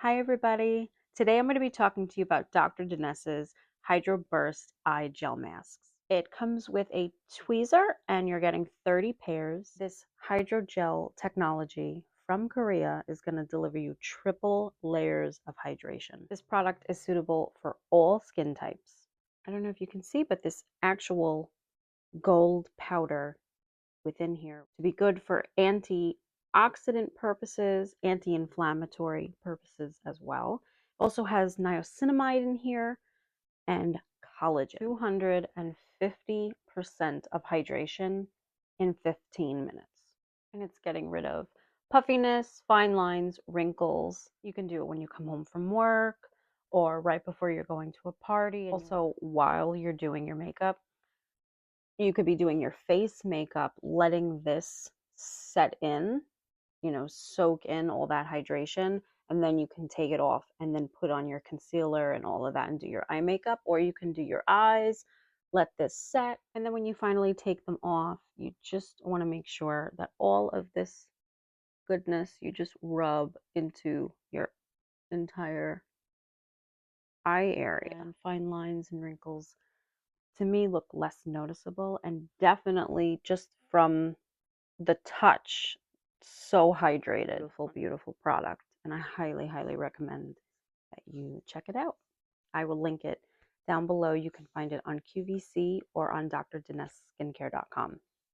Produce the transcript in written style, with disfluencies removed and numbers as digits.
Hi, everybody. Today I'm going to be talking to you about Dr. Dines's Hydroburst Eye Gel Masks. It comes with a tweezer and you're getting 30 pairs. This hydrogel technology from Korea is going to deliver you triple layers of hydration. This product is suitable for all skin types. I don't know if you can see, but this actual gold powder within here to be good for antioxidant purposes, anti-inflammatory purposes as well. Also has niacinamide in here and collagen. 250% of hydration in 15 minutes. And it's getting rid of puffiness, fine lines, wrinkles. You can do it when you come home from work or right before you're going to a party. Also, while you're doing your makeup, you could be doing your face makeup, letting this set in, soak in all that hydration, and then you can take it off and then put on your concealer and all of that and do your eye makeup, or you can do your eyes, let this set, and then when you finally take them off, you just want to make sure that all of this goodness you just rub into your entire eye area, and fine lines and wrinkles to me look less noticeable, and definitely just from the touch, so hydrated. Beautiful, beautiful product, and I highly, highly recommend that you check it out. I will link it down below. You can find it on QVC or on drdinesskincare.com.